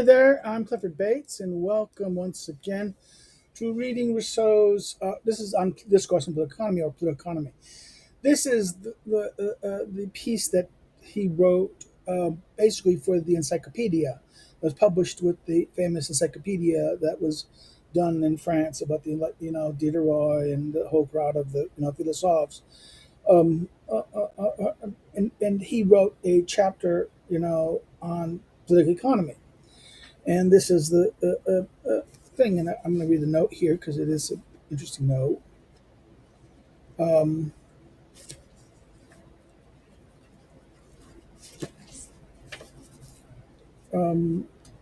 There, I'm Clifford Bates, and welcome once again to reading Rousseau's. This is on Discourse Political Economy or Political Economy. This is the piece that he wrote basically for the Encyclopedie. It was published with the famous Encyclopedia that was done in France about the Diderot and the whole crowd of the philosophes. And he wrote a chapter on political economy. And this is the thing, and I'm going to read the note here because it is an interesting note. Um,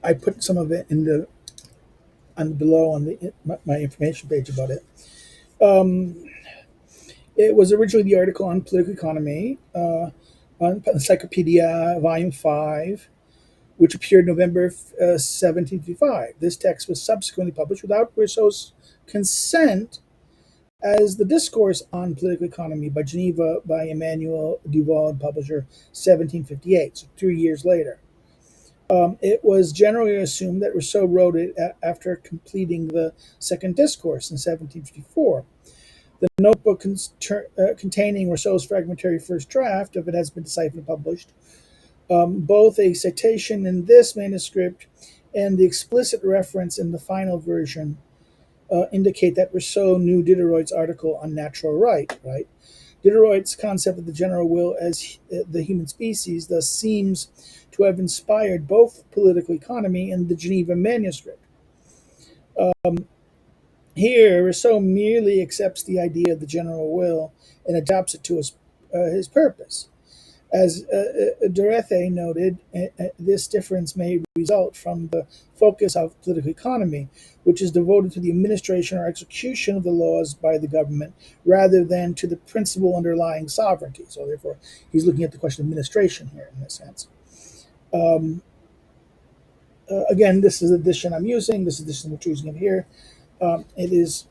I put some of it in the on below on the my information page about it. Um, it was originally the article on political economy on Encyclopedie Volume 5, which appeared November 1755. This text was subsequently published without Rousseau's consent as the Discourse on Political Economy by Geneva by Emanuel DuVillard, publisher, 1758, so 2 years later. It was generally assumed that Rousseau wrote it after completing the Second Discourse in 1754. The notebook containing Rousseau's fragmentary first draft of it has been deciphered and published. Both a citation in this manuscript and the explicit reference in the final version indicate that Rousseau knew Diderot's article on natural right. Diderot's concept of the general will as the human species thus seems to have inspired both political economy and the Geneva manuscript. Here, Rousseau merely accepts the idea of the general will and adapts it to his purpose. As Dorothy noted, this difference may result from the focus of political economy, which is devoted to the administration or execution of the laws by the government rather than to the principle underlying sovereignty. So, therefore, he's looking at the question of administration here in this sense. Again, this is the edition I'm using. This is the edition we're choosing of here. It is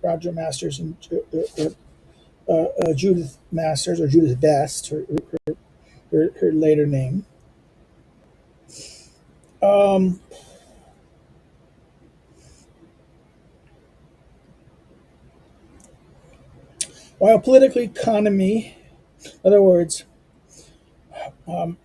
Roger Masters and Judith Masters, or Judith Best, her later name. Um, while political economy, in other words, um,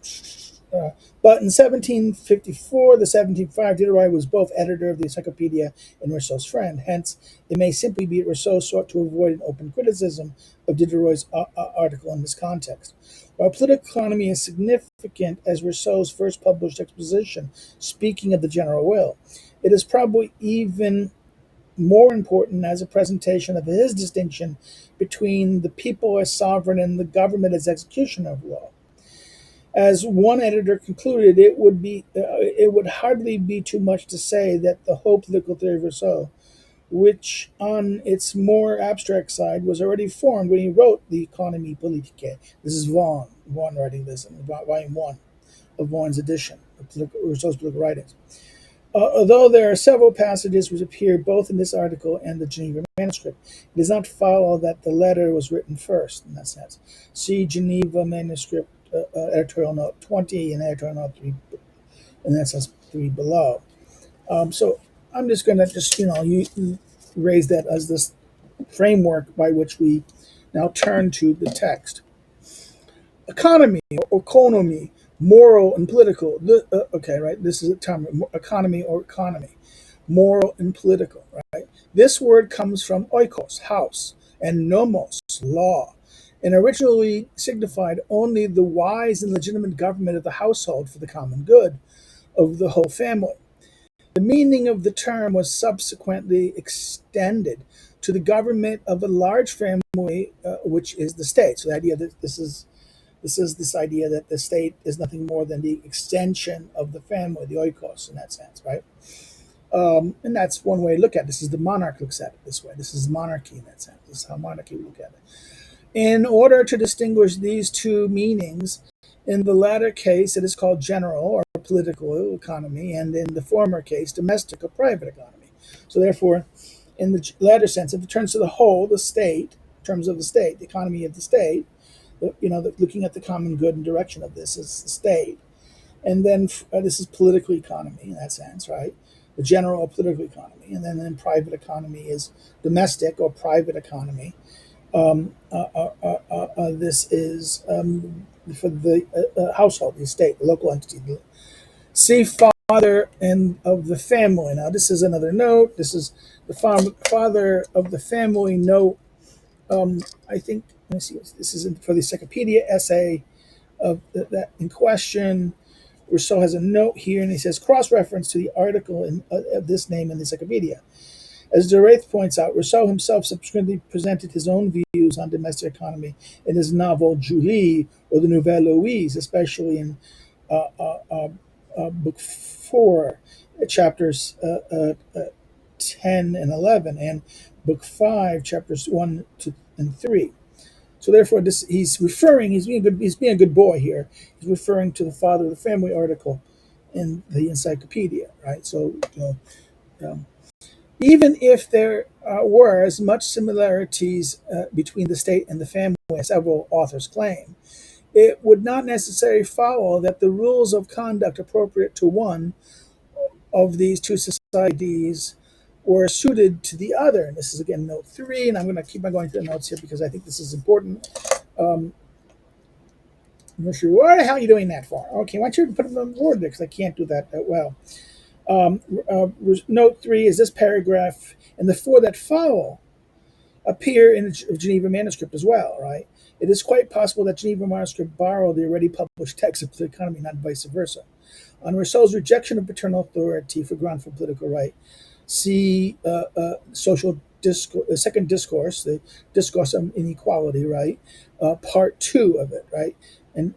but in 1754 to 1755, Diderot was both editor of the Encyclopedia and Rousseau's friend. Hence, it may simply be that Rousseau sought to avoid an open criticism of Diderot's article in this context. While political economy is significant as Rousseau's first published exposition speaking of the general will, it is probably even more important as a presentation of his distinction between the people as sovereign and the government as executioner of law. As one editor concluded, it would hardly be too much to say that the whole political theory of Rousseau, which on its more abstract side was already formed when he wrote the Economie Politique. This is Vaughan writing this in volume 1 of Vaughan's edition of Rousseau's political writings. Although there are several passages which appear both in this article and the Geneva manuscript, it does not follow that the letter was written first in that sense. See Geneva manuscript editorial note 20 and editorial note 3, and that says 3 below. So I'm just going to raise that as this framework by which we now turn to the text. Economy or economy, moral and political. Right? This is a term, economy or economy, moral and political. Right? This word comes from oikos, house, and nomos, law, and originally signified only the wise and legitimate government of the household for the common good of the whole family. The meaning of the term was subsequently extended to the government of a large family, which is the state. So the idea that this is this idea that the state is nothing more than the extension of the family, the oikos, in that sense, right? And that's one way to look at it. This is the monarch looks at it this way. This is monarchy in that sense. This is how monarchy would look at it. In order to distinguish these two meanings, in the latter case, it is called general or political economy, and in the former case, domestic or private economy. So, therefore, in the latter sense, if it turns to the whole, the state, in terms of the state, the economy of the state, looking at the common good and direction of this is the state. And then this is political economy in that sense, right? The general political economy. And then private economy is domestic or private economy. This is for the household, the estate, the local entity. See father and of the family. Now, this is another note. This is the father of the family note. I think, let me see, this is for the Encyclopedie essay of that in question. Rousseau has a note here, and he says cross reference to the article of this name in the Encyclopedia. As de Wraith points out, Rousseau himself subsequently presented his own views on domestic economy in his novel Julie or the Nouvelle Louise, especially in uh, uh, uh, Book 4, chapters 10 and 11, and Book 5, chapters 1 and 3. So therefore, he's being a good boy here. He's referring to the father of the family article in the encyclopedia, right? So, um, even if there were as much similarities between the state and the family as several authors claim, it would not necessarily follow that the rules of conduct appropriate to one of these two societies were suited to the other. And this is again note 3, and I'm going to keep on going through the notes here because I think this is important. Um, I'm not sure why the hell are you doing that for? Okay, why don't you put them on the board there because I can't do that well. Um, Note 3 is this paragraph, and the 4 that follow appear in the Geneva manuscript as well, right? It is quite possible that Geneva manuscript borrowed the already published text of the economy, not vice versa. On Rousseau's rejection of paternal authority for ground for political right, see social discourse, second discourse, the discourse on inequality, right? Part 2 of it, right? And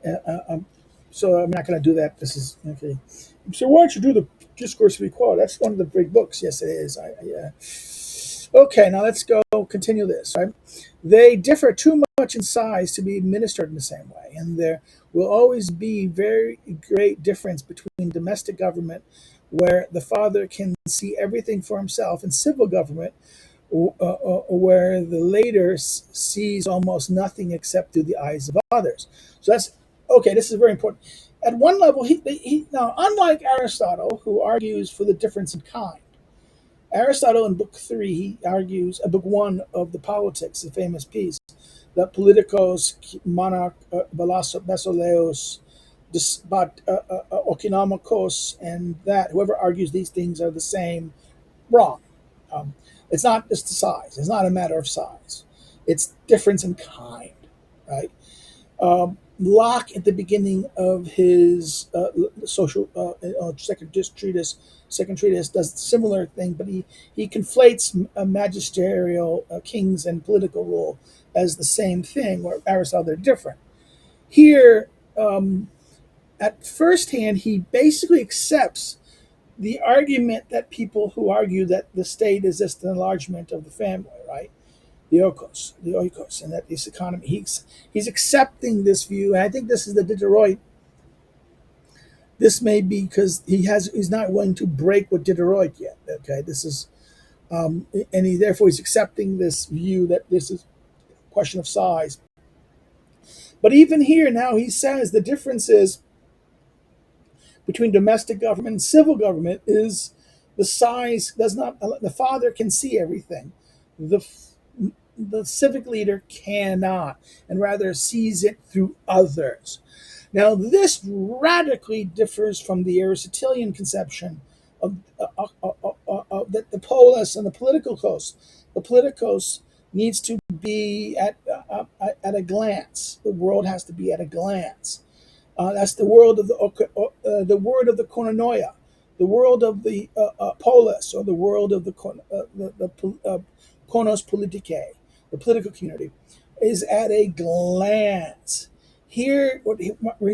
so I'm not going to do that. This is okay. So why don't you do the discourse of equality? That's one of the big books. Yes, it is. Okay, now let's go continue this. Right? They differ too much in size to be administered in the same way, and there will always be very great difference between domestic government, where the father can see everything for himself, and civil government, where the later sees almost nothing except through the eyes of others. So that's okay. This is very important. At one level, he now, unlike Aristotle, who argues for the difference in kind, Aristotle in Book 3, he argues, Book 1 of the Politics, the famous piece, that politikos, monarch, basileus, okinomikos, and that whoever argues these things are the same, wrong. It's not just the size. It's not a matter of size. It's difference in kind, right? Locke, at the beginning of his social second treatise, does a similar thing, but he conflates magisterial kings and political rule as the same thing, where Aristotle they're different. Here, at first hand, he basically accepts the argument that people who argue that the state is just an enlargement of the family, right? The oikos, and that this economy, he's accepting this view, and I think this is the Diderot. This may be because he's not willing to break with Diderot yet. Okay, this is, and he's accepting this view that this is a question of size. But even here now, he says the difference is between domestic government and civil government is the size does not. The father can see everything. The civic leader cannot, and rather sees it through others. Now, this radically differs from the Aristotelian conception of that the polis and the politicos. The politicos needs to be at a glance. The world has to be at a glance. That's the world of the word of the koinonia, the world of the polis, or the world of the konos politicae, the political community, is at a glance. Here, what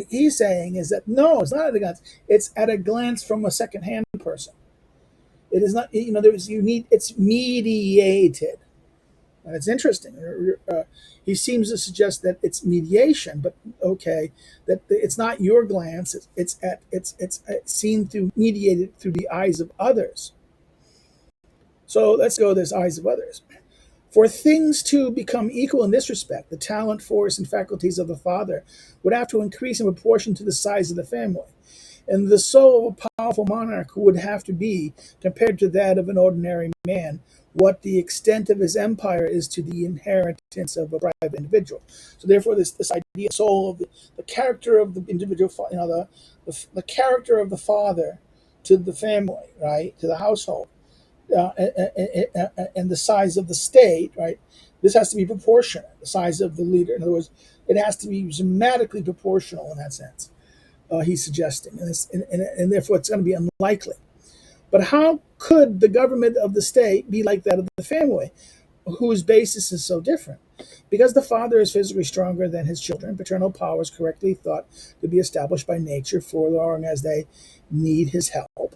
he's saying is that no, it's not at a glance. It's at a glance from a second-hand person. It is not. It's mediated. And it's interesting. He seems to suggest that it's mediation, but okay, that it's not your glance. It's seen through, mediated through the eyes of others. So let's go. There's eyes of others. For things to become equal in this respect, the talent, force, and faculties of the father would have to increase in proportion to the size of the family. And the soul of a powerful monarch would have to be, compared to that of an ordinary man, what the extent of his empire is to the inheritance of a private individual. So therefore, this idea, soul of the character of the individual, the character of the father to the family, right, to the household, and the size of the state, right? This has to be proportionate. The size of the leader, in other words, it has to be dramatically proportional in that sense. He's suggesting, and therefore it's going to be unlikely. But how could the government of the state be like that of the family, whose basis is so different? Because the father is physically stronger than his children, paternal power is correctly thought to be established by nature for long as they need his help.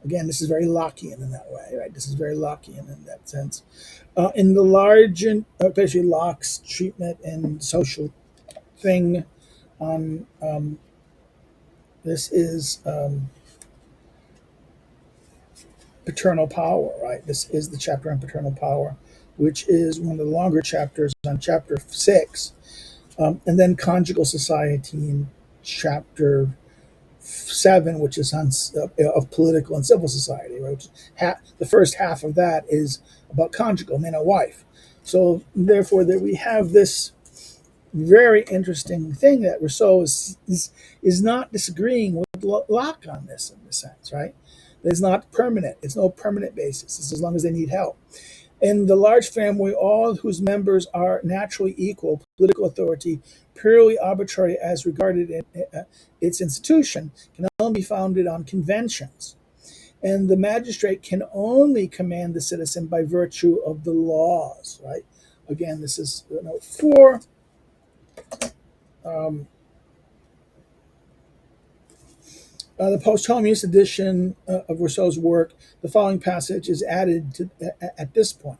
Again, this is very Lockean in that way, right? This is very Lockean in that sense. In the large, especially Locke's treatment and social thing on this is paternal power, right? This is the chapter on paternal power, which is one of the longer chapters on chapter 6. And then conjugal society in chapter 7, which is on of political and civil society, right? The first half of that is about conjugal, man and wife. So therefore, that we have this very interesting thing that Rousseau is not disagreeing with Locke on this in a sense, right? It's not permanent. It's no permanent basis. It's as long as they need help. In the large family, all whose members are naturally equal, political authority, purely arbitrary as regarded in its institution, can only be founded on conventions. And the magistrate can only command the citizen by virtue of the laws, right? Again, this is note 4. The posthumous edition of Rousseau's work, the following passage is added to, at this point.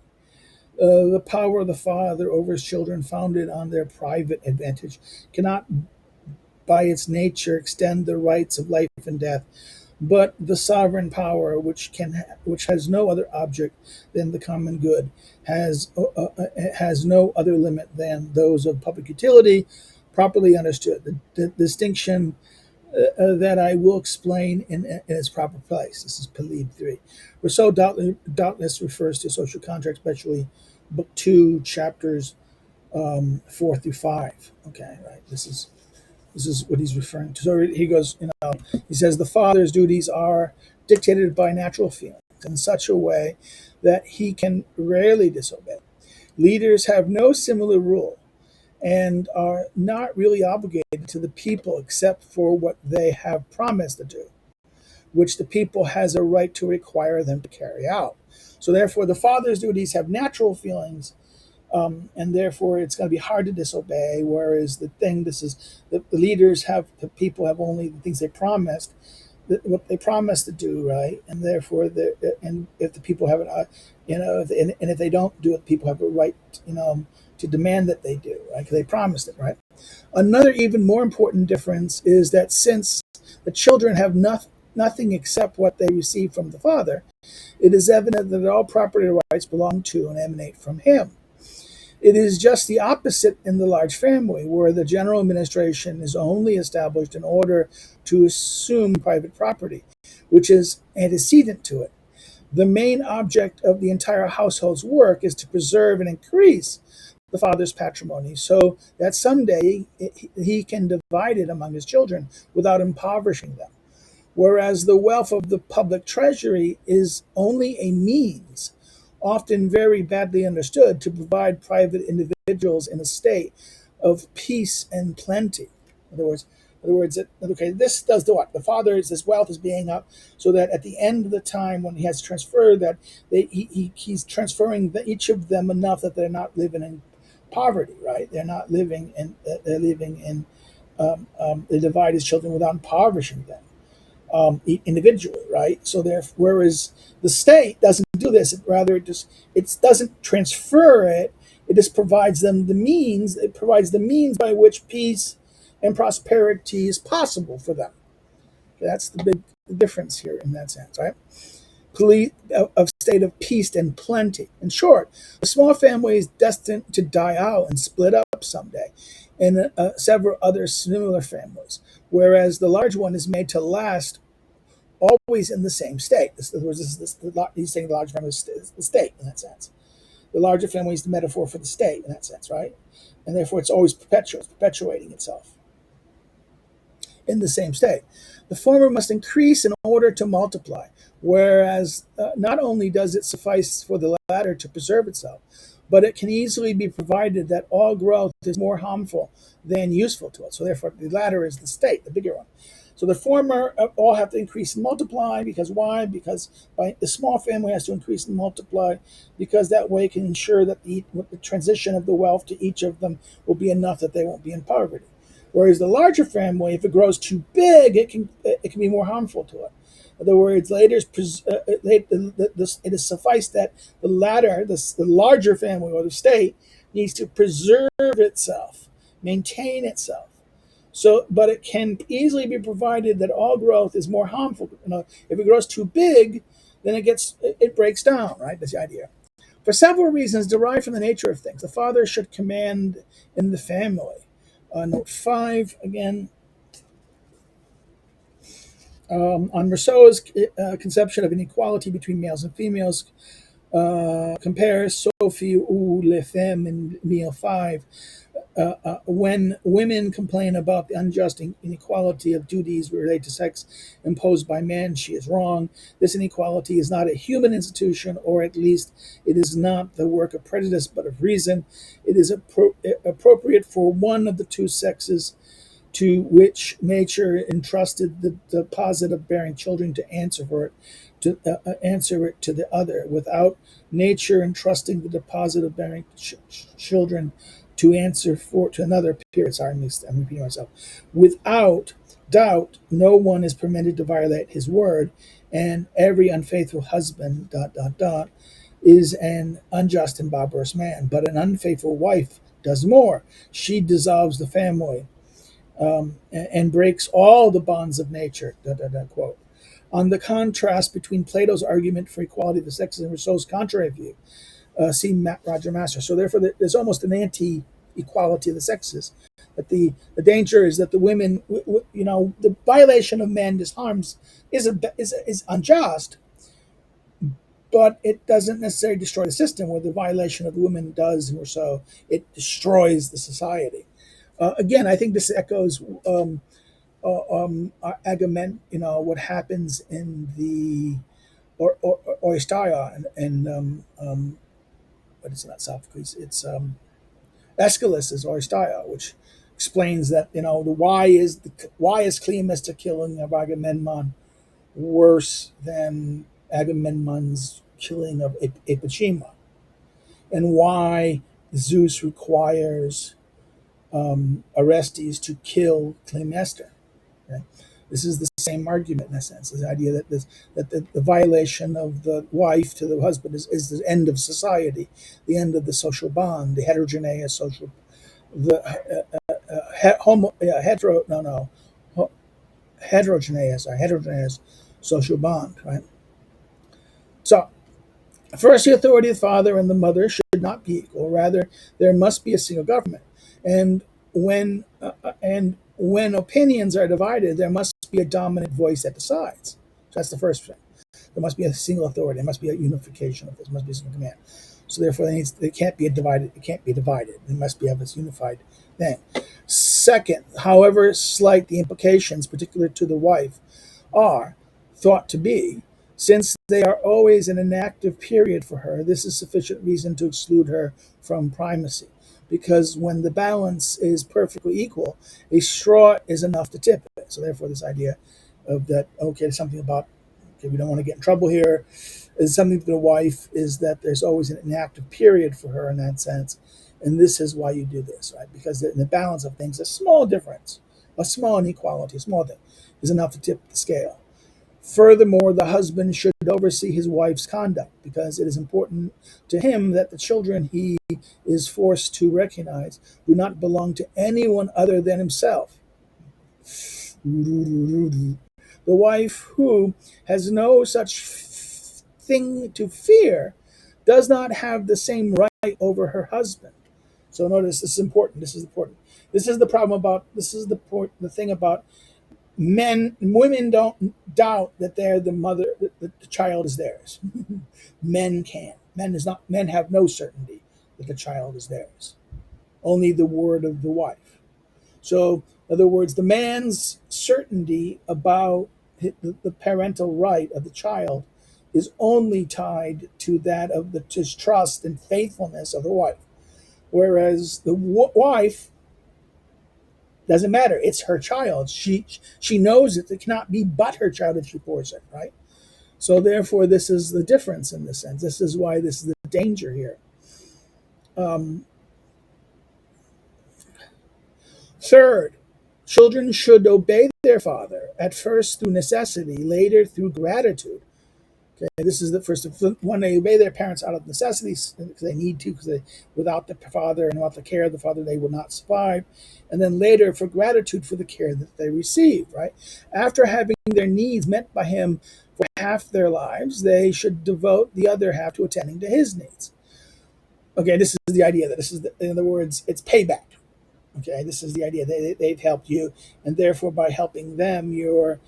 The power of the father over his children, founded on their private advantage, cannot by its nature extend the rights of life and death, but the sovereign power, which has no other object than the common good, has no other limit than those of public utility, properly understood. The distinction that I will explain in its proper place. This is Pelide 3. Rousseau doubtless refers to social contract, especially Book 2, chapters 4 through 5. Okay, right. This is what he's referring to. So he goes, he says the father's duties are dictated by natural feelings in such a way that he can rarely disobey. Leaders have no similar rule and are not really obligated to the people except for what they have promised to do, which the people has a right to require them to carry out. So therefore, the father's duties have natural feelings, and therefore it's going to be hard to disobey. Whereas the leaders have, the people have only the things they promised, what they promised to do, right? And therefore, and if the people have and if they don't do it, people have a right, to demand that they do, right? Because they promised it, right? Another even more important difference is that since the children have nothing except what they receive from the father, it is evident that all property rights belong to and emanate from him. It is just the opposite in the large family, where the general administration is only established in order to assume private property, which is antecedent to it. The main object of the entire household's work is to preserve and increase the father's patrimony so that someday he can divide it among his children without impoverishing them. Whereas the wealth of the public treasury is only a means, often very badly understood, to provide private individuals in a state of peace and plenty. In other words, okay, this does the what? The father is, his wealth is being up so that at the end of the time when he has transferred that, he's transferring each of them enough that they're not living in poverty, right? They're not living in, they divide his children without impoverishing them. Individually, right? So whereas the state doesn't do this, it doesn't transfer it. It just provides them the means. It provides the means by which peace and prosperity is possible for them. That's the big difference here in that sense, right? Of state of peace and plenty. In short, the small family is destined to die out and split up someday, and several other similar families, whereas the large one is made to last always in the same state. He's saying the large family is the state in that sense. The larger family is the metaphor for the state in that sense, right? And therefore it's always perpetual, it's perpetuating itself in the same state. The former must increase in order to multiply, whereas not only does it suffice for the latter to preserve itself, but it can easily be provided that all growth is more harmful than useful to it. So therefore, the latter is the state, the bigger one. So the former all have to increase and multiply, because why? Because the small family has to increase and multiply, because that way it can ensure that the transition of the wealth to each of them will be enough that they won't be in poverty. Whereas the larger family, if it grows too big, it can be more harmful to it. In other words, it is suffice that the latter, the larger family or the state, needs to preserve itself, maintain itself. So, but it can easily be provided that all growth is more harmful. If it grows too big, then it breaks down. Right? That's the idea. For several reasons derived from the nature of things, the father should command in the family. Note 5 again. On Rousseau's conception of inequality between males and females, compares Sophie ou les femmes in Meal 5. When women complain about the unjust inequality of duties related to sex imposed by men, she is wrong. This inequality is not a human institution, or at least it is not the work of prejudice but of reason. It is appropriate for one of the two sexes to which nature entrusted the deposit of bearing children to answer for it, to answer it to the other, without nature entrusting the deposit of bearing children to answer for to another. Period. Sorry, I'm repeating myself. Without doubt, no one is permitted to violate his word, and every unfaithful husband ... is an unjust and barbarous man. But an unfaithful wife does more. She dissolves the family. And breaks all the bonds of nature. Quote. On the contrast between Plato's argument for equality of the sexes and Rousseau's contrary view, see Roger Masters. So therefore, there's almost an anti-equality of the sexes. That the danger is that the women, the violation of men is unjust, but it doesn't necessarily destroy the system. Where the violation of the women does in Rousseau, it destroys the society. Again, I think this echoes Agamemnon. What happens in the Oistria and what is it? Not Sophocles. It's Aeschylus's Oistria, which explains that why is Cleomestra killing of Agamemnon worse than Agamemnon's killing of Ippochema, and why Zeus requires Orestes to kill Cleomestra. Okay? This is the same argument in a sense. The idea that the violation of the wife to the husband is the end of society, the end of the social bond, the heterogeneous social, the heterogeneous social bond. Right. So first, the authority of the father and the mother should not be equal. Rather, there must be a single government. And when opinions are divided, there must be a dominant voice that decides. So that's the first thing. There must be a single authority. There must be a unification of this. There must be a single command. So therefore, it can't be divided. It can't be divided. It must be of this unified thing. Second, however slight the implications, particular to the wife, are thought to be, since they are always in an active period for her, this is sufficient reason to exclude her from primacy. Because when the balance is perfectly equal, a straw is enough to tip it. So therefore, this idea of that, okay, something about, okay, we don't want to get in trouble here, is something to the wife, is that there's always an active period for her in that sense. And this is why you do this, right? Because in the balance of things, a small difference, a small inequality, a small thing, is enough to tip the scale. Furthermore, the husband should oversee his wife's conduct, because it is important to him that the children he is forced to recognize do not belong to anyone other than himself. The wife who has no such thing to fear does not have the same right over her husband. So notice this is important. This is important. This is the problem about this is the thing about men. Women don't doubt that they're the mother, that the child is theirs. Men can. Men have no certainty that the child is theirs. Only the word of the wife. So, in other words, the man's certainty about the parental right of the child is only tied to that of his trust and faithfulness of the wife. Whereas the wife doesn't matter; it's her child. She knows it cannot be but her child if she forces it, right? So therefore, this is the difference in this sense. This is why this is the danger here. Um, Third, children should obey their father at first through necessity, later through gratitude. Okay, this is the first one. They obey their parents out of necessities because they need to, because without the father and without the care of the father, they will not survive. And then later for gratitude for the care that they receive. Right after having their needs met by him for half their lives, they should devote the other half to attending to his needs. Okay, this is the idea that in other words, it's payback. Okay, this is the idea. They've helped you, and therefore, by helping them, you're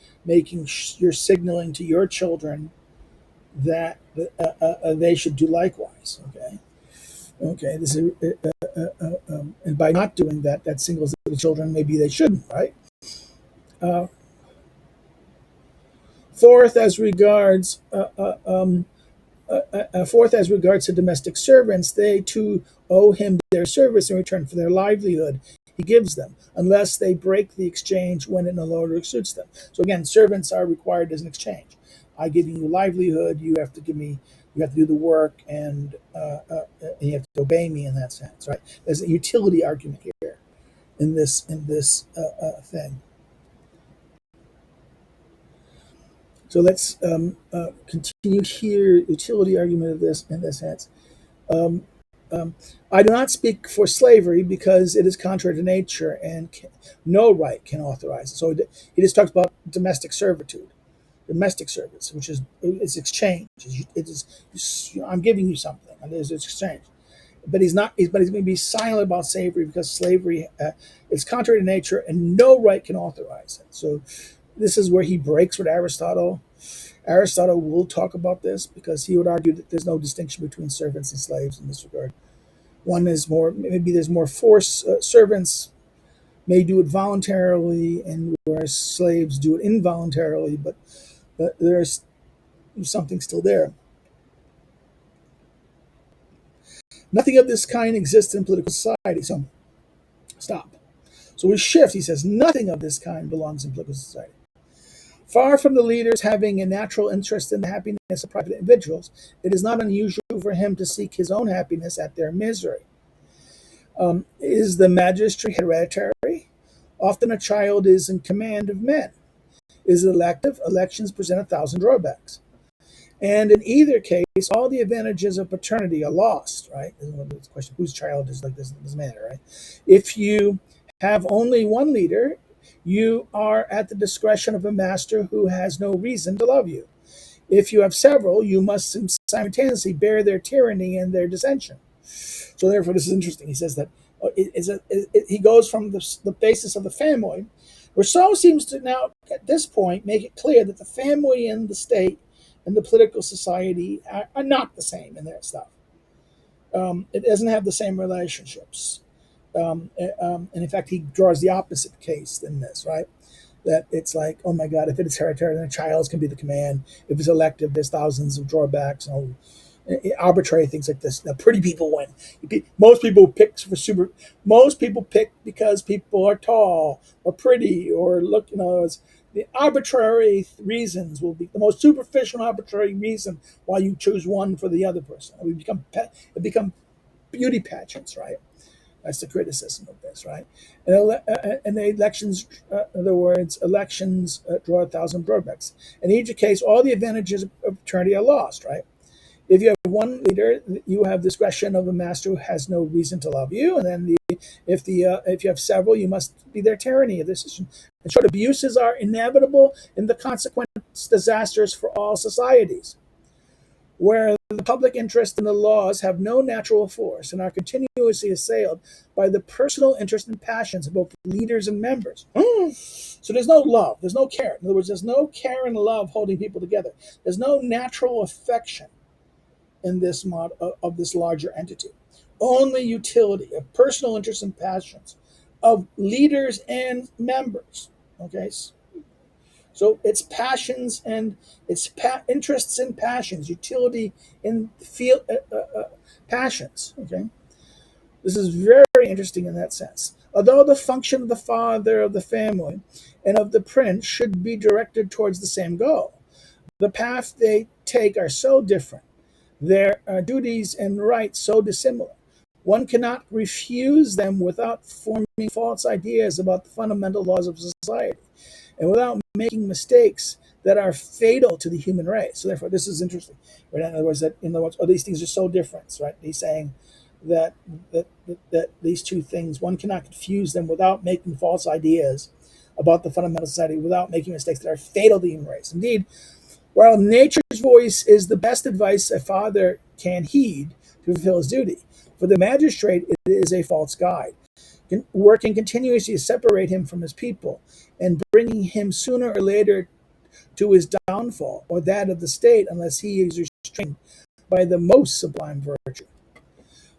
signaling to your children that they should do likewise. Okay. This is, and by not doing that, that signals to the children maybe they shouldn't. Right. Uh, fourth, as regards fourth, as regards to domestic servants, they too owe him their service in return for their livelihood he gives them, unless they break the exchange when it no longer suits them. So again, servants are required as an exchange. I give you livelihood, you have to give me, you have to do the work, and you have to obey me in that sense, right? There's a utility argument here in this thing. So let's continue here. Utility argument of this in this sense. Um, I do not speak for slavery because it is contrary to nature and no right can authorize it. So he just talks about domestic service, which is it's exchange. It is I'm giving you something, and there's exchange. But he's not. But he's going to be silent about slavery because slavery is contrary to nature and no right can authorize it. So this is where he breaks with Aristotle. Aristotle will talk about this because he would argue that there's no distinction between servants and slaves in this regard. One is more, maybe there's more force. Servants may do it voluntarily, and whereas slaves do it involuntarily, but there's something still there. Nothing of this kind exists in political society. So, stop. So we shift. He says, nothing of this kind belongs in political society. Far from the leaders having a natural interest in the happiness of private individuals, it is not unusual for him to seek his own happiness at their misery. Is the magistracy hereditary? Often a child is in command of men. Is it elective? Elections present 1,000 drawbacks. And in either case, all the advantages of paternity are lost, right? The question, whose child is like this doesn't matter, right? If you have only one leader, you are at the discretion of a master who has no reason to love you. If you have several, you must simultaneously bear their tyranny and their dissension. So therefore, this is interesting. He says that he goes from the basis of the family. Rousseau seems to now, at this point, make it clear that the family and the state and the political society are not the same in their stuff. It doesn't have the same relationships. And in fact, he draws the opposite case in this, right? That it's like, oh my God, if it is hereditary, then a child can be the command. If it's elective, there's thousands of drawbacks and arbitrary things like this. Now, pretty people win. Most people pick for super. Most people pick because people are tall or pretty or look. The arbitrary reasons will be the most superficial arbitrary reason why you choose one for the other person. It become beauty pageants, right? That's the criticism of this, right? And the elections, in other words, elections draw 1,000 drawbacks. In each case, all the advantages of paternity are lost, right? If you have one leader, you have discretion of a master who has no reason to love you, and then if you have several, you must be their tyranny of this decision. In short, abuses are inevitable and the consequent disasters for all societies. where the public interest and the laws have no natural force and are continuously assailed by the personal interest and passions of both leaders and members. So there's no love, there's no care. In other words, there's no care and love holding people together. There's no natural affection in this mod of this larger entity. Only utility of personal interests and passions of leaders and members. Okay, so it's passions and it's interests and passions, utility in feel passions. Okay, this is very interesting in that sense. Although the function of the father of the family and of the prince should be directed towards the same goal, the path they take are so different, their duties and rights so dissimilar. One cannot refuse them without forming false ideas about the fundamental laws of society and without making mistakes that are fatal to the human race. So therefore, this is interesting. Right? In other words, these things are so different. Right? He's saying that, that these two things, one cannot confuse them without making false ideas about the fundamental society, without making mistakes that are fatal to the human race. Indeed, while nature's voice is the best advice a father can heed to fulfill his duty, for the magistrate it is a false guide, working continuously to separate him from his people and bringing him sooner or later to his downfall or that of the state unless he is restrained by the most sublime virtue.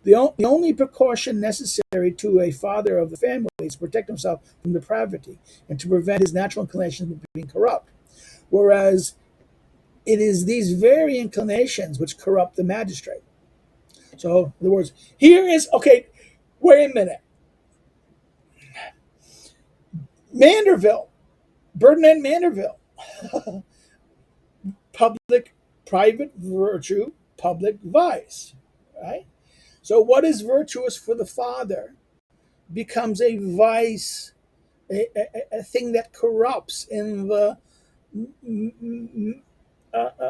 The only precaution necessary to a father of the family is to protect himself from depravity and to prevent his natural inclinations from being corrupt, whereas it is these very inclinations which corrupt the magistrate. So, in other words, here is, okay, wait a minute. Manderville, Ferdinand Manderville, public, private virtue, public vice, right? So, what is virtuous for the father becomes a vice, a thing that corrupts in the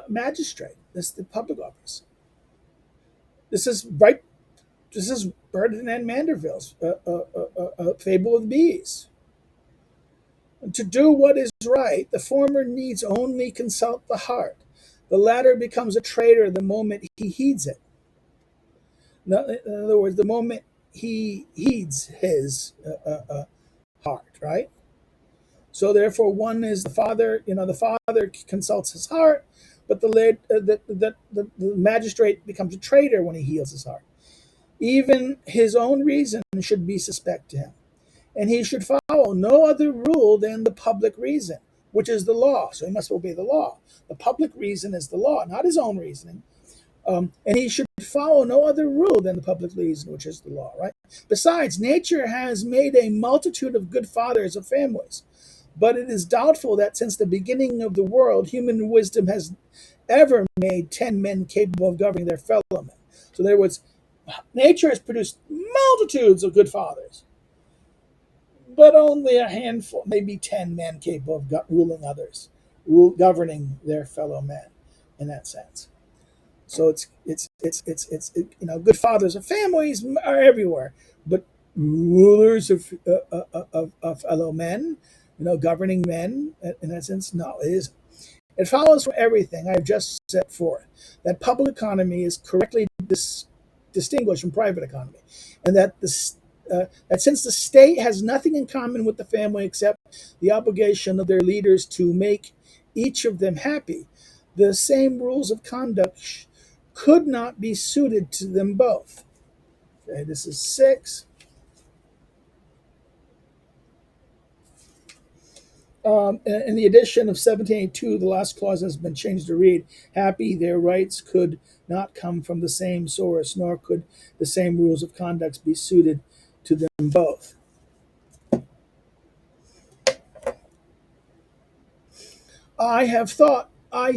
magistrate. This is the public office. This is right. This is Ferdinand Manderville's Fable of the Bees. To do what is right, the former needs only consult the heart. The latter becomes a traitor the moment he heeds it. In other words, the moment he heeds his heart, right? So therefore, one is the father. The father consults his heart, but the magistrate becomes a traitor when he heals his heart. Even his own reason should be suspect to him, and he should follow no other rule than the public reason, which is the law. So he must obey the law. The public reason is the law, not his own reasoning. And he should follow no other rule than the public reason, which is the law, right? Besides, nature has made a multitude of good fathers of families, but it is doubtful that since the beginning of the world, human wisdom has ever made 10 men capable of governing their fellow men. So there was nature has produced multitudes of good fathers, but only a handful, maybe 10 men capable of ruling others, governing their fellow men in that sense. So good fathers of families are everywhere, but rulers of fellow men, governing men in that sense, no, it isn't. It follows from everything I've just set forth that public economy is correctly distinguished from private economy, and that that since the state has nothing in common with the family except the obligation of their leaders to make each of them happy, the same rules of conduct could not be suited to them both. Okay, this is 6. In the edition of 1782, the last clause has been changed to read, happy their rights could not come from the same source, nor could the same rules of conduct be suited to them both. I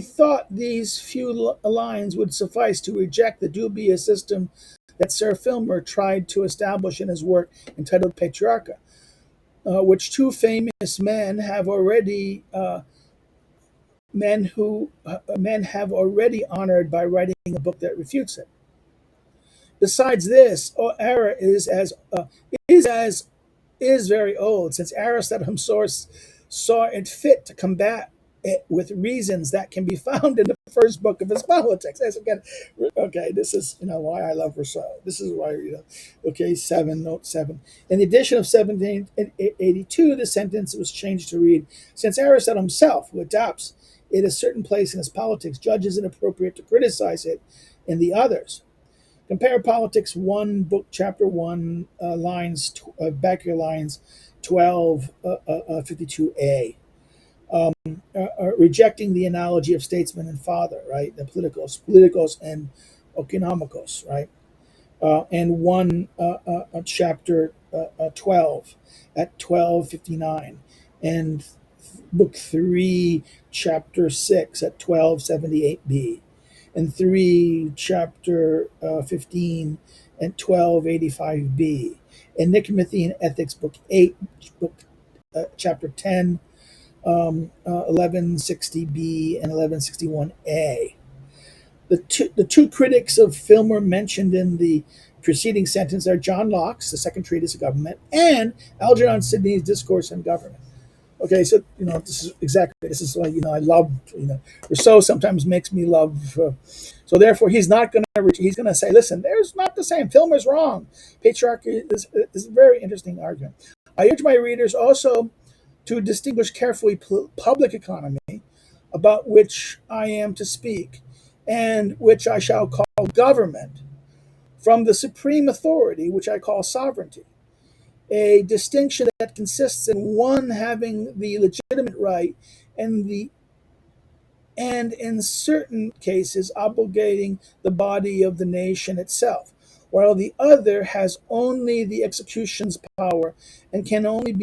thought these few lines would suffice to reject the dubious system that Sir Filmer tried to establish in his work entitled Patriarcha, which two famous men have already honored by writing a book that refutes it. Besides this, error is very old, since Aristotle himself saw it fit to combat with reasons that can be found in the first book of his politics. As again, okay, this is why I love Rousseau. This is why okay, note 7. In the edition of 1782, the sentence was changed to read: since Aristotle himself, who adopts it a certain place in his politics, judges it appropriate to criticize it in the others. Compare Politics 1, book chapter 1, back your lines 1252a. Rejecting the analogy of statesman and father, right? The politicos and oikonomikos, right? And one chapter 12 at 1259, and book 3, chapter 6 at 1278b, and 3, chapter 15 at 1285b, and Nicomachean Ethics, book 8, book chapter 10, 1160b and 1161a. The two critics of Filmer mentioned in the preceding sentence are John Locke's The Second Treatise of Government and Algernon Sidney's Discourse on Government. Okay, so this is why I love Rousseau sometimes makes me love. So therefore, he's going to say, listen, there's not the same. Filmer's wrong. Patriarchy is a very interesting argument. I urge my readers also to distinguish carefully public economy, about which I am to speak, and which I shall call government, from the supreme authority, which I call sovereignty, a distinction that consists in one having the legitimate right and in certain cases obligating the body of the nation itself, while the other has only the execution's power and can only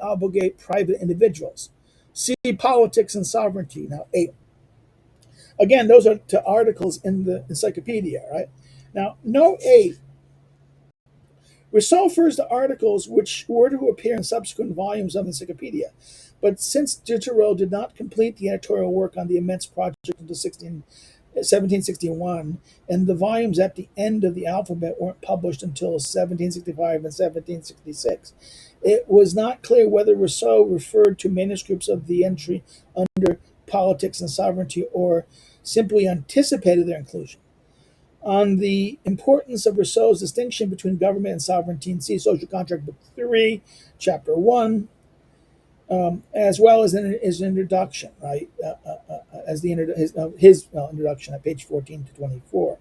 obligate private individuals. See Politics and Sovereignty. Now, 8. Again, those are two articles in the Encyclopedia, right? Now, note 8. Rousseau refers to articles which were to appear in subsequent volumes of the Encyclopedia, but since Diderot did not complete the editorial work on the immense project until 1761, and the volumes at the end of the alphabet weren't published until 1765 and 1766, it was not clear whether Rousseau referred to manuscripts of the entry under Politics and Sovereignty or simply anticipated their inclusion. On the importance of Rousseau's distinction between government and sovereignty in See Social Contract, Book 3, Chapter 1, as well as in his introduction, right? As his introduction at page 14 to 24.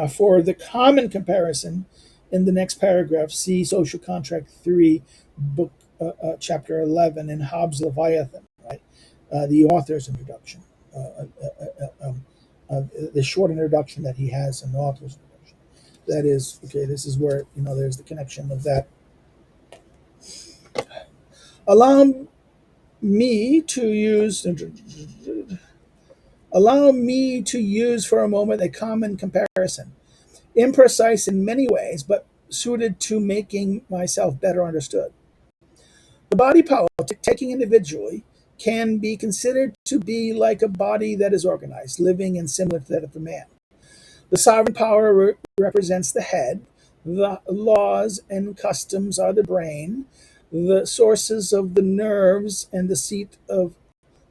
For the common comparison, in the next paragraph, see Social Contract 3, book chapter 11, and Hobbes' Leviathan, right? The author's introduction, the short introduction that he has in the author's introduction. That is, okay, this is where, there's the connection of that. Allow me to use for a moment a common comparison, imprecise in many ways, but suited to making myself better understood. The body politic, taking individually, can be considered to be like a body that is organized, living, and similar to that of the man. The sovereign power represents the head, the laws and customs are the brain, the sources of the nerves and the seat of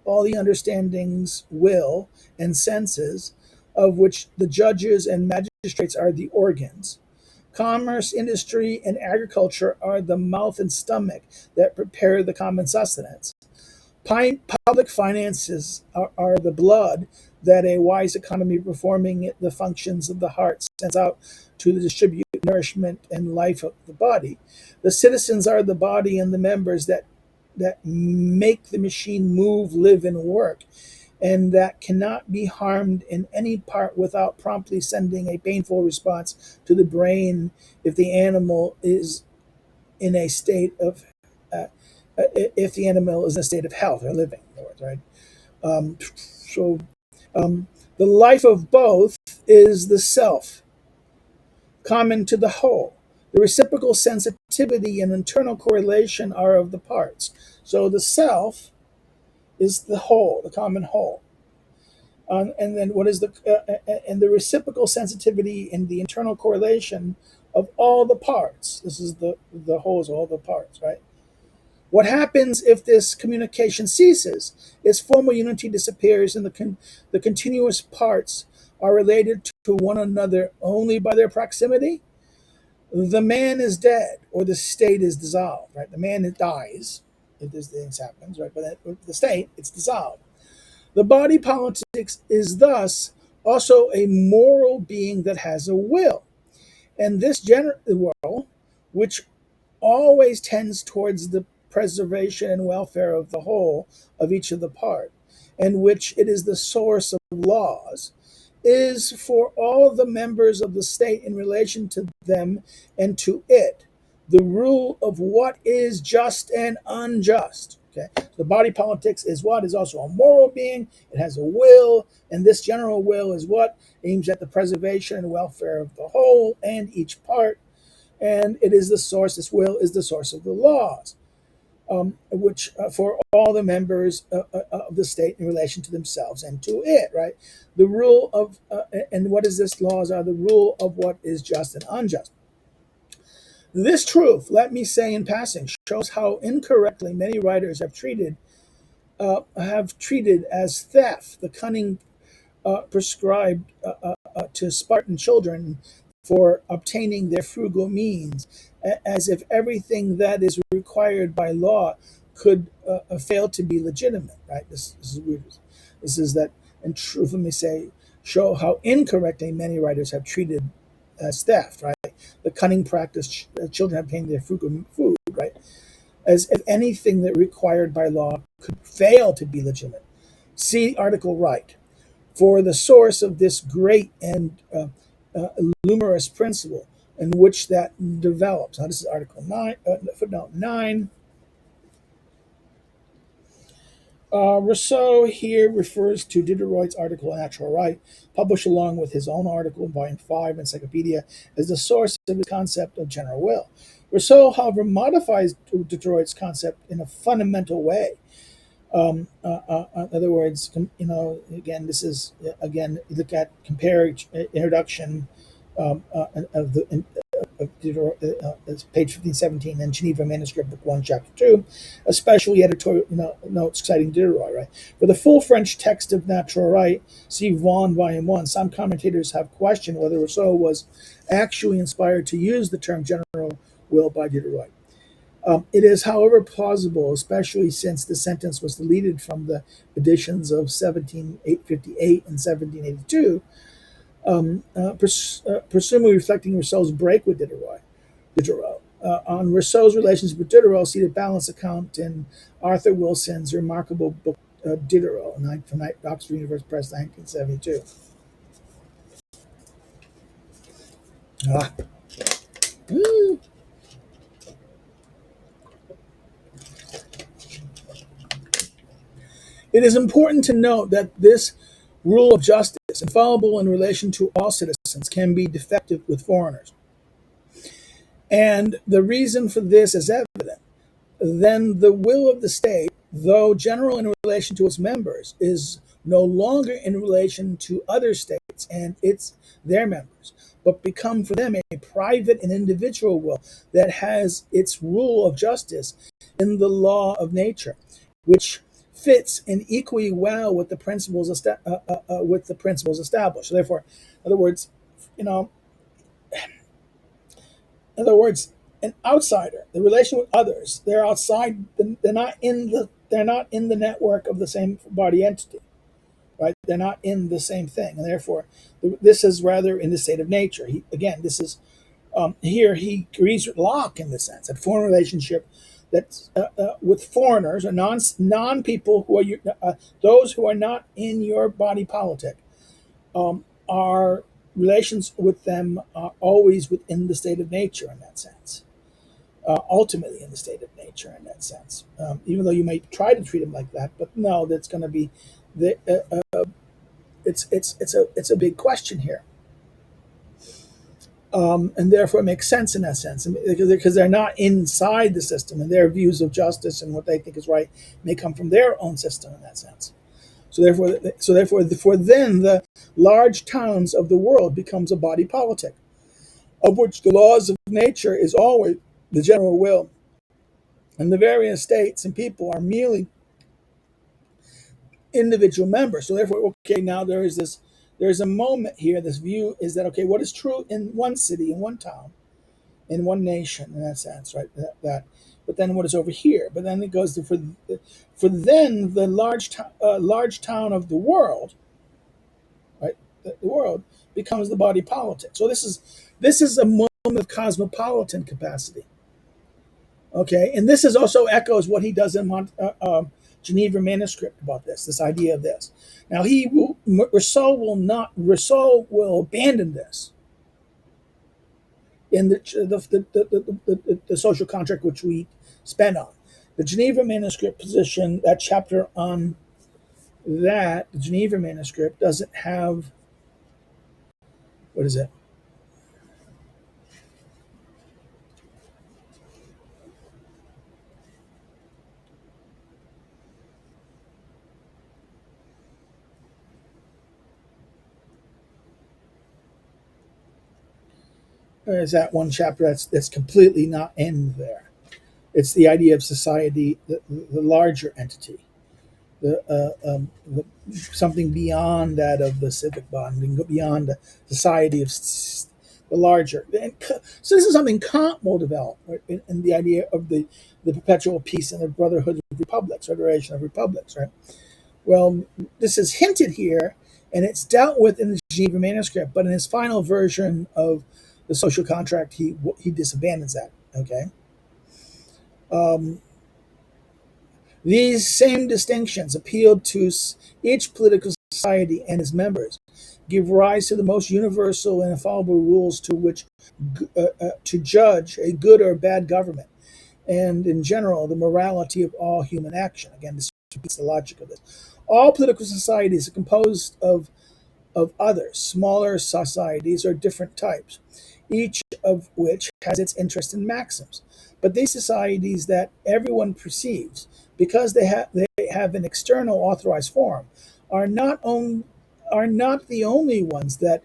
all the understandings, will, and senses, of which the judges and magistrates are the organs. Commerce, industry, and agriculture are the mouth and stomach that prepare the common sustenance. Public finances are the blood that a wise economy performing the functions of the heart sends out to distribute nourishment and life of the body. The citizens are the body and the members that make the machine move, live, and work, and that cannot be harmed in any part without promptly sending a painful response to the brain if the animal is in a state of health or living, in other words, right? So the life of both is the self, common to the whole. The reciprocal sensitivity and internal correlation are of the parts. So the self is the whole, the common whole. And then what is the reciprocal sensitivity and the internal correlation of all the parts? This is the whole is all the parts, right? What happens if this communication ceases? Its formal unity disappears, and the continuous parts are related to one another only by their proximity. The man is dead, or the state is dissolved. Right, the man dies if this things happens. Right, but the state, it's dissolved. The body politic is thus also a moral being that has a will, and this general will, which always tends towards the preservation and welfare of the whole of each of the part, and which it is the source of laws, is for all the members of the state in relation to them and to it the rule of what is just and unjust. Okay, the body politics is what is also a moral being. It has a will, and this general will is what aims at the preservation and welfare of the whole and each part, and it is the source. This will is the source of the laws, which for all the members of the state in relation to themselves and to it. Right, the rule of and what is this? Laws are the rule of what is just and unjust. This truth, let me say in passing, shows how incorrectly many writers have treated as theft the cunning prescribed to Spartan children for obtaining their frugal means, as if everything that is required by law could fail to be legitimate. Right? This is weird. This is that, and truth, let me say, show how incorrectly many writers have treated as theft. Right? The cunning practice children obtaining their frugal food. Right? As if anything that required by law could fail to be legitimate. See article right. For the source of this great and luminous principle in which that develops. Now, this is Article 9, footnote 9. Rousseau here refers to Diderot's article on natural right, published along with his own article in Volume 5, Encyclopedie, as the source of his concept of general will. Rousseau, however, modifies Diderot's concept in a fundamental way. In other words, again, this is compare introduction of the page 1517 and Geneva Manuscript Book 1, Chapter 2, especially editorial notes citing Diderot. Right, for the full French text of natural right, see Vaughan, Volume 1. Some commentators have questioned whether Rousseau was actually inspired to use the term general will by Diderot. It is, however, plausible, especially since the sentence was deleted from the editions of 1758 and 1782, presumably reflecting Rousseau's break with Diderot. On Rousseau's relations with Diderot, see the balanced account in Arthur Wilson's remarkable book, Diderot, from Oxford University Press, 1972. It is important to note that this rule of justice, infallible in relation to all citizens, can be defective with foreigners. And the reason for this is evident. Then the will of the state, though general in relation to its members, is no longer in relation to other states and their members, but become for them a private and individual will that has its rule of justice in the law of nature, which fits in equally well with the principles established. So therefore, in other words, an outsider, the relation with others, they're outside. They're not in the network of the same body entity, right? They're not in the same thing, and therefore, this is rather in the state of nature. This is here he agrees with Locke in the sense that foreign relationship that with foreigners or non people who are those who are not in your body politic, are relations with them are always within the state of nature in that sense. Ultimately, in the state of nature in that sense, even though you might try to treat them like that, but no, that's going to be it's a big question here. And therefore it makes sense in that sense, because they're not inside the system, and their views of justice and what they think is right may come from their own system in that sense. So therefore, then the large towns of the world becomes a body politic, of which the laws of nature is always the general will, And the various states and people are merely individual members. So therefore, okay, now there's a moment here. This view is that okay, what is true in one city, in one town, in one nation, in that sense, right? But then what is over here? But then it goes to for then the large town of the world, right? The world becomes the body politic. So this is a moment of cosmopolitan capacity. Okay, and this is also echoes what he does in Geneva manuscript about this idea of this. Now Rousseau will abandon this in the social contract which we spent on. The Geneva manuscript position, that chapter on that, the Geneva manuscript doesn't have, what is it? There's that one chapter that's completely not in there. It's the idea of society, the larger entity, the something beyond that of the civic bond, go beyond the society of the larger. So this is something Kant will develop, right? In the idea of the perpetual peace and the brotherhood of republics, federation of republics, right? Well, this is hinted here, and it's dealt with in the Geneva manuscript, but in his final version of the social contract, he disabandons that. Okay. Um, These same distinctions appealed to each political society and its members, give rise to the most universal and infallible rules to which to judge a good or bad government, and in general the morality of all human action. Again, this repeats the logic of this. All political societies are composed of others, smaller societies or different types, each of which has its interest and maxims. But these societies that everyone perceives, because they have an external authorized form, are not on, are not the only ones that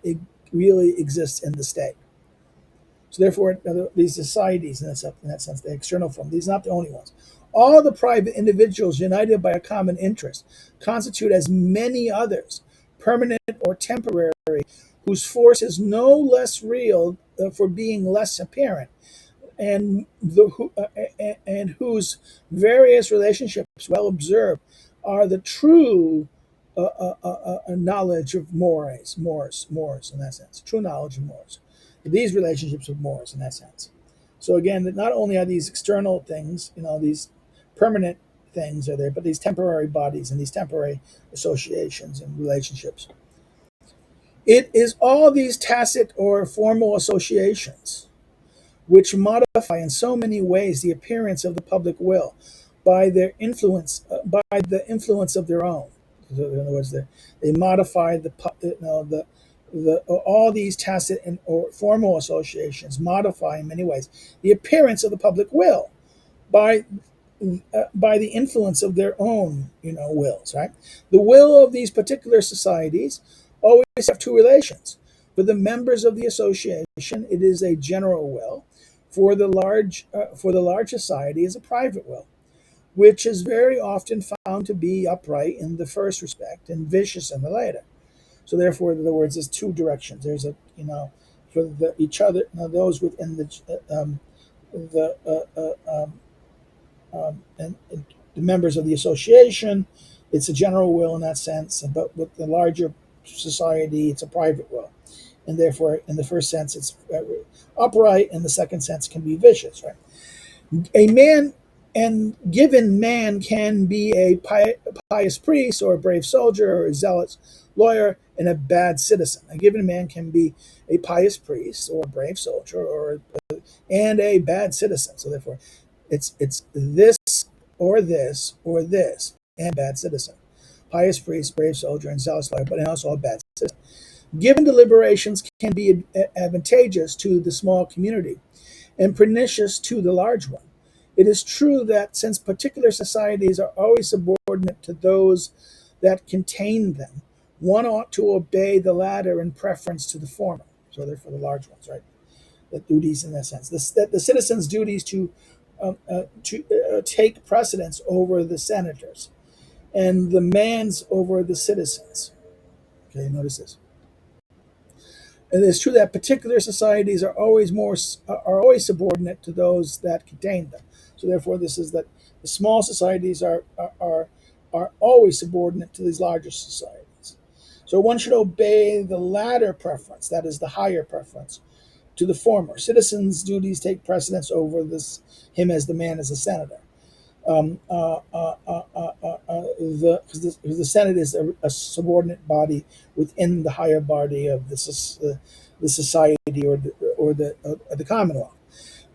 really exist in the state. So therefore, these societies, in that sense, the external form, these are not the only ones. All the private individuals united by a common interest constitute as many others, permanent or temporary, whose force is no less real for being less apparent, and and whose various relationships, well observed, are the true knowledge of mores in that sense, true knowledge of mores. These relationships of mores in that sense. So again, that not only are these external things, these permanent things are there, but these temporary bodies and these temporary associations and relationships. It is all these tacit or formal associations which modify in so many ways the appearance of the public will by their influence, by the influence of their own. So in other words, they modify all these tacit and or formal associations modify in many ways the appearance of the public will by by the influence of their own, wills. Right, the will of these particular societies always have two relations. For the members of the association, it is a general will. For the large society, is a private will, which is very often found to be upright in the first respect and vicious in the later. So therefore, in other words, there's two directions. There's for each other, those within the and the members of the association, it's a general will in that sense. But with the larger society, it's a private will, and therefore, in the first sense, it's upright. In the second sense, can be vicious. Right? A man and given man can be a pious priest or a brave soldier or a zealous lawyer and a bad citizen. A given man can be a pious priest or a brave soldier and a bad citizen. So therefore, it's this or this and bad citizen. Pious priest, brave soldier, and zealous lawyer, but also a bad citizen. Given deliberations can be advantageous to the small community and pernicious to the large one. It is true that since particular societies are always subordinate to those that contain them, one ought to obey the latter in preference to the former. So therefore, the large ones, right? The duties in that sense. That the citizens' duties to to take precedence over the senators and the mans over the citizens. Okay, notice this. It is true that particular societies are always subordinate to those that contain them. So therefore, this is that the small societies are always subordinate to these larger societies. So one should obey the latter preference, that is the higher preference, to the former. Citizens' duties take precedence over him as the man as a senator. The Senate is a subordinate body within the higher body of the society or the Commonwealth.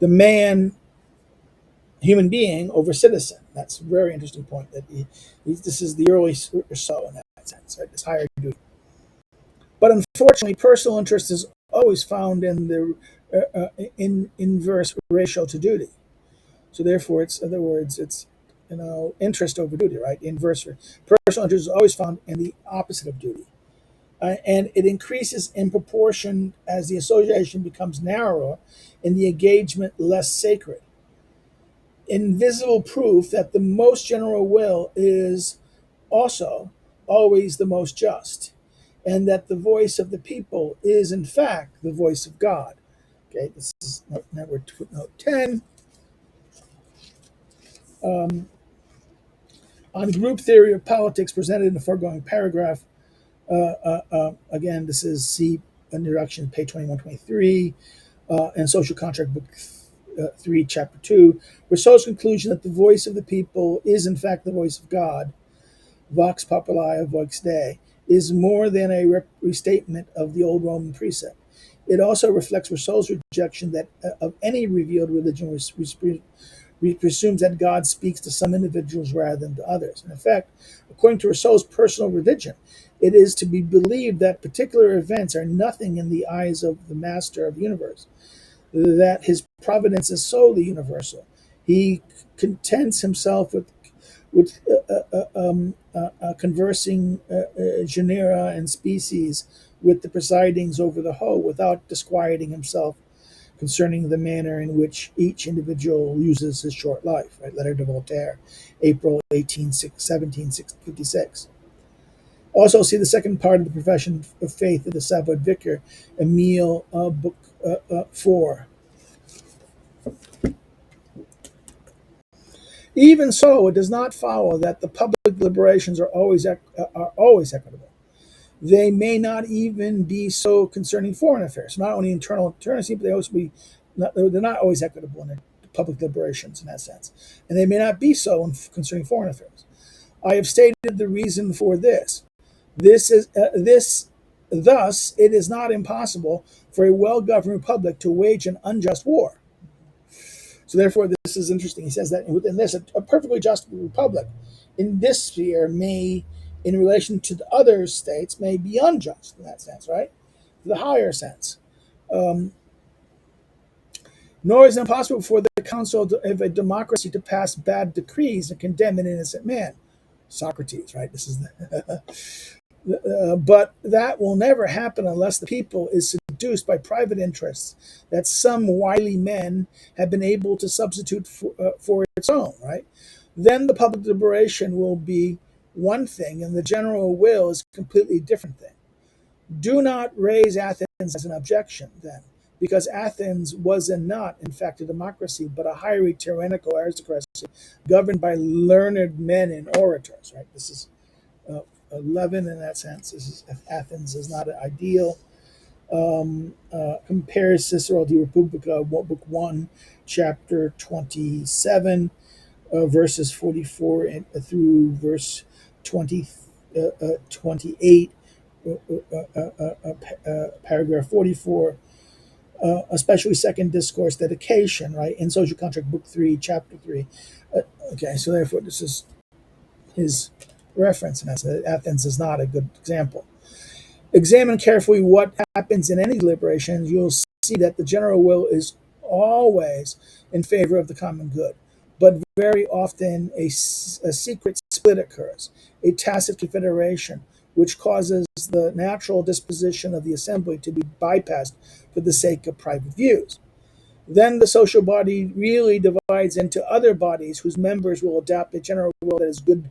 The man, human being, over citizen. That's a very interesting point. This is the early Rousseau in that sense, right? This higher duty. But unfortunately, personal interest is always found in the in inverse ratio to duty. So therefore, in other words, it's interest over duty, right? Inverse. Personal interest is always found in the opposite of duty, and it increases in proportion as the association becomes narrower and the engagement less sacred. Invisible proof that the most general will is also always the most just, and that the voice of the people is in fact the voice of God. Okay, this is footnote 10. On group theory of politics presented in the foregoing paragraph, again, this is see introduction, page 2123, and Social Contract, Book 3, Chapter 2. Rousseau's conclusion that the voice of the people is in fact the voice of God, vox populi vox Dei, is more than a restatement of the old Roman precept. It also reflects Rousseau's rejection that of any revealed religion presumes that God speaks to some individuals rather than to others. In effect, according to Rousseau's personal religion, it is to be believed that particular events are nothing in the eyes of the master of the universe, that his providence is solely universal. He contents himself with conversing genera and species with the presidings over the whole without disquieting himself concerning the manner in which each individual uses his short life. Right? Letter to Voltaire, April 1756. Also, see the second part of the Profession of Faith of the Savoy Vicar, Emile, Book 4. Even so, it does not follow that the public deliberations are always equitable. They may not even be so concerning foreign affairs. Not only internal eternity, but they're not always equitable in their public deliberations in that sense. And they may not be so concerning foreign affairs. I have stated the reason for this. Thus, it is not impossible for a well-governed republic to wage an unjust war. So therefore, this is interesting. He says that within this, a perfectly just republic in this sphere may, in relation to the other states, may be unjust in that sense, right? The higher sense. Nor is it impossible for the council of a democracy to pass bad decrees and condemn an innocent man. Socrates, right? This is but that will never happen unless the people is seduced by private interests that some wily men have been able to substitute for its own, right? Then the public deliberation will be one thing and the general will is a completely different thing. Do not raise Athens as an objection, then, because Athens was not, in fact, a democracy, but a highly tyrannical aristocracy governed by learned men and orators, right? This is 11 in that sense. Athens is not an ideal. Compares Cicero de Republica, Book 1, Chapter 27, verses 44 through verse 28, paragraph 44, especially second discourse dedication, right, in Social Contract, Book 3, Chapter 3. Okay, so therefore this is his reference, and that's Athens is not a good example. Examine carefully what happens in any deliberations. You'll see that the general will is always in favor of the common good, but very often a secret split occurs, a tacit confederation, which causes the natural disposition of the assembly to be bypassed for the sake of private views. Then the social body really divides into other bodies whose members will adopt a general will that is good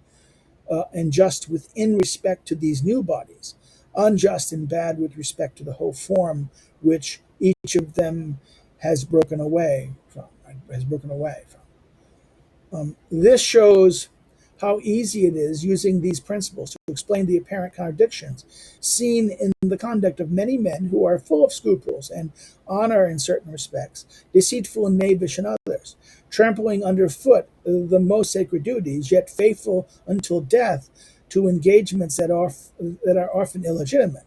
and just within respect to these new bodies, unjust and bad with respect to the whole form which each of them has broken away from. This shows how easy it is using these principles to explain the apparent contradictions seen in the conduct of many men who are full of scruples and honor in certain respects, deceitful and knavish in others, trampling underfoot the most sacred duties, yet faithful until death to engagements that are often illegitimate.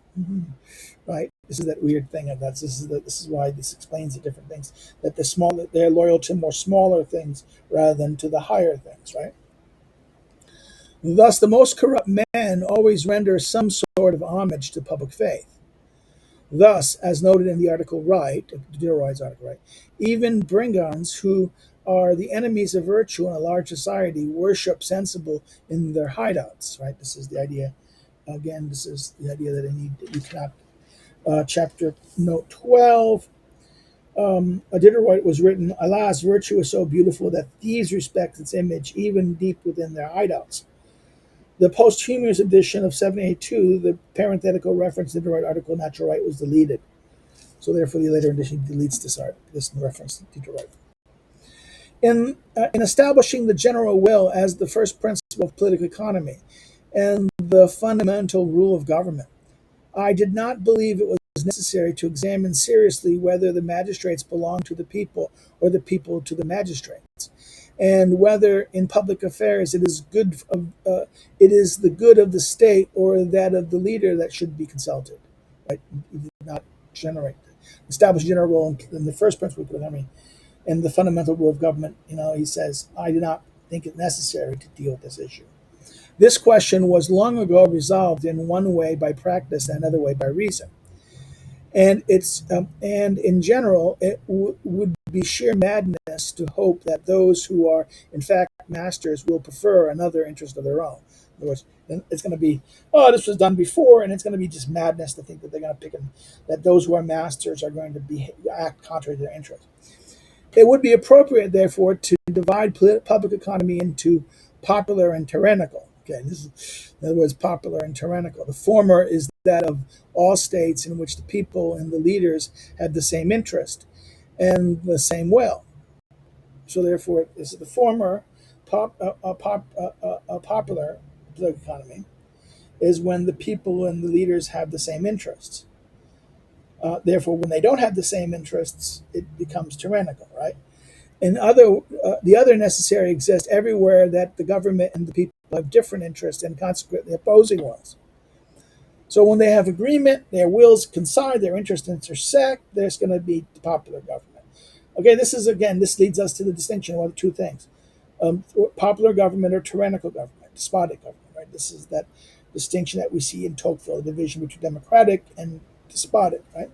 Right? This is that weird thing of that. This is why this explains the different things. That they're loyal to more smaller things rather than to the higher things. Right? Thus, the most corrupt men always render some sort of homage to public faith. Thus, as noted in the article right, Diderot's article right, even brigands who are the enemies of virtue in a large society worship sensible in their hideouts. Right. This is the idea. Again, this is the idea that you cannot. Chapter note 12. Diderot was written, alas, virtue is so beautiful that thieves respect its image even deep within their hideouts. The posthumous edition of 1782, the parenthetical reference to the Diderot article, Natural Right, was deleted. So therefore, the later edition deletes this reference to Diderot. In establishing the general will as the first principle of political economy and the fundamental rule of government, I did not believe it was necessary to examine seriously whether the magistrates belong to the people or the people to the magistrates, and whether in public affairs it is the good of the state or that of the leader that should be consulted. Right? He did not establish general rule in the first principle of economy and the fundamental rule of government. He says, I do not think it necessary to deal with this issue. This question was long ago resolved in one way by practice and another way by reason. And in general, it would be sheer madness to hope that those who are in fact masters will prefer another interest of their own. In other words, it's going to be, this was done before, and it's going to be just madness to think that they're going to that those who are masters are going to act contrary to their interest. It would be appropriate, therefore, to divide public economy into popular and tyrannical. Okay, this is, in other words, popular and tyrannical. The former is that of all states in which the people and the leaders have the same interest and the same will. So, therefore, this is the former popular political economy is when the people and the leaders have the same interests. Therefore, when they don't have the same interests, it becomes tyrannical, right? The other necessary exists everywhere that the government and the people have different interests and consequently opposing wills. So when they have agreement, their wills coincide, their interests intersect, there's going to be popular government. Okay, this leads us to the distinction of two things. Popular government or tyrannical government, despotic government, right? This is that distinction that we see in Tocqueville, the division between democratic and despotic, right?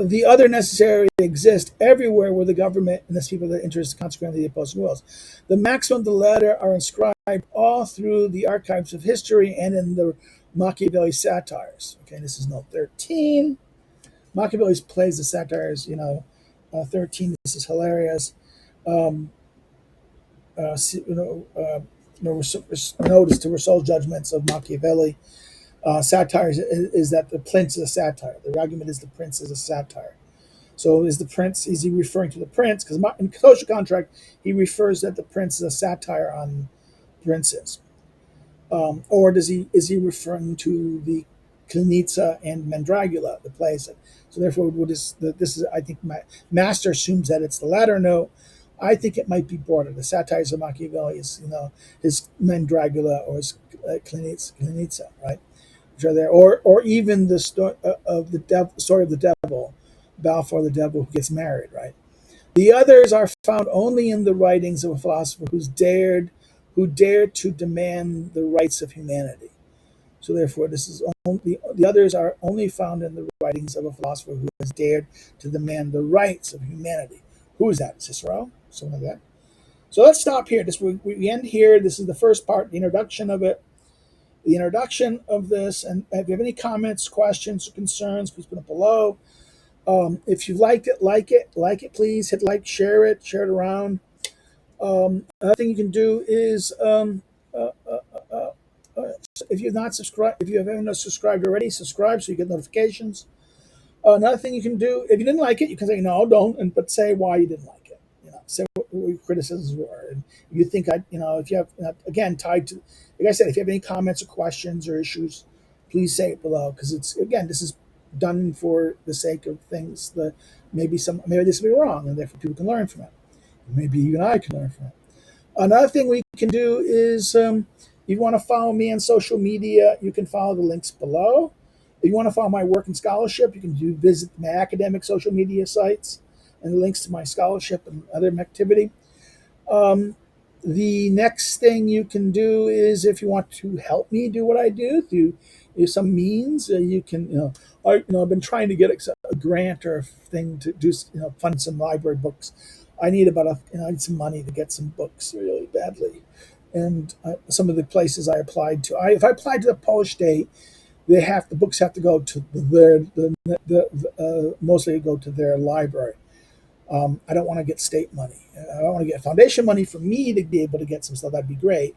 The other necessary exist everywhere where the government and the people that interest consequently the opposing wills. The maxim of the latter are inscribed all through the archives of history and in the Machiavelli satires. Okay, this is note 13. Machiavelli plays the satires, 13. This is hilarious. Notice to Rousseau's judgments of Machiavelli. Satire is that the prince is a satire. The argument is the prince is a satire. So is he referring to the prince? Because in social contract, he refers that the prince is a satire on princes. Or is he referring to the Clinitza and Mandragula, the plays? So therefore, I think my master assumes that it's the latter. No, I think it might be broader. The satires of Machiavelli is, his Mandragula or his Clinitza, right? Which are there, or even the story of the story of the devil, Balfour the devil who gets married, right? The others are found only in the writings of a philosopher who dared to demand the rights of humanity. So therefore, the others are only found in the writings of a philosopher who has dared to demand the rights of humanity. Who is that? Cicero, something like that. So let's stop here. We end here. This is the first part, the introduction of it. the introduction of this. And if you have any comments, questions, or concerns, please put it below. If you liked it, like it, please hit like, share it around. Another thing you can do is uh, uh, uh, uh, if you've not subscribed, if you haven't subscribed already, subscribe so you get notifications. Another thing you can do, if you didn't like it, you can say no, don't, but say why you didn't like it. Say what your criticisms were, and if you think if you have, again, tied to, like I said, if you have any comments or questions or issues, please say it below, because this is done for the sake of things that maybe this will be wrong, and therefore people can learn from it. Maybe even I can learn from it. Another thing we can do is, if you want to follow me on social media, you can follow the links below. If you want to follow my work and scholarship, you can visit my academic social media sites and the links to my scholarship and other activity. The next thing you can do is, if you want to help me do what I do through some means, you can, I've been trying to get a grant or a thing to do, fund some library books. I need I need some money to get some books really badly. And some of the places I applied to, if I applied to the Polish state, the books have to go to mostly go to their library. I don't want to get state money. I don't want to get foundation money for me to be able to get some stuff. That'd be great.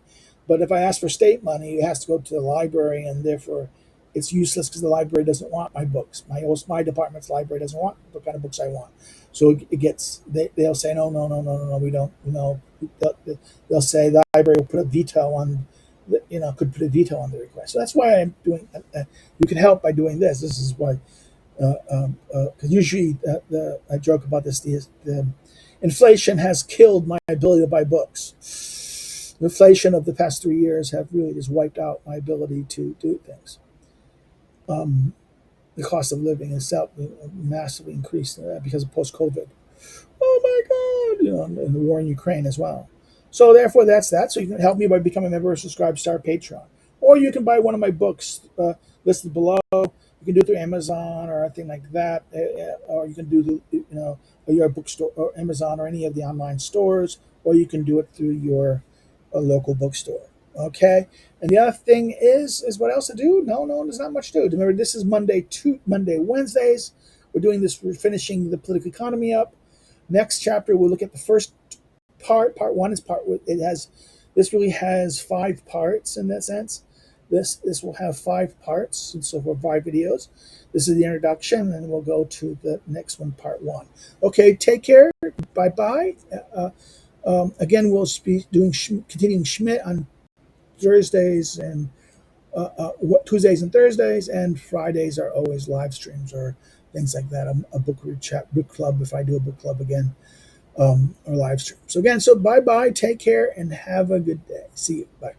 But if I ask for state money, it has to go to the library, and therefore it's useless because the library doesn't want my books. My department's library doesn't want the kind of books I want. So they'll say no, we don't. They'll say the library will put a veto on could put a veto on the request. So that's why I'm doing. You can help by doing this. This is why. Because usually I joke about this. The inflation has killed my ability to buy books. The inflation of the past 3 years have really just wiped out my ability to do things. The cost of living itself massively increased because of post-COVID. Oh my God! And the war in Ukraine as well. So therefore, that's that. So you can help me by becoming a member or subscribe to our Patreon, or you can buy one of my books listed below. You can do it through Amazon or anything like that, or you can do your bookstore or Amazon or any of the online stores, or you can do it through your local bookstore. Okay. And the other thing is what else to do? No, there's not much to do. Remember, this is Wednesdays. We're finishing the political economy up. Next chapter, we'll look at the first part. Part one is this really has 5 parts in that sense. This will have 5 parts, and so for 5 videos. This is the introduction, and we'll go to the next one, part 1. Okay, take care. Bye-bye. Again, we'll be continuing Schmidt on Thursdays and Tuesdays and Thursdays, and Fridays are always live streams or things like that. A book club, if I do a book club again, or live stream. So again, bye-bye. Take care and have a good day. See you. Bye.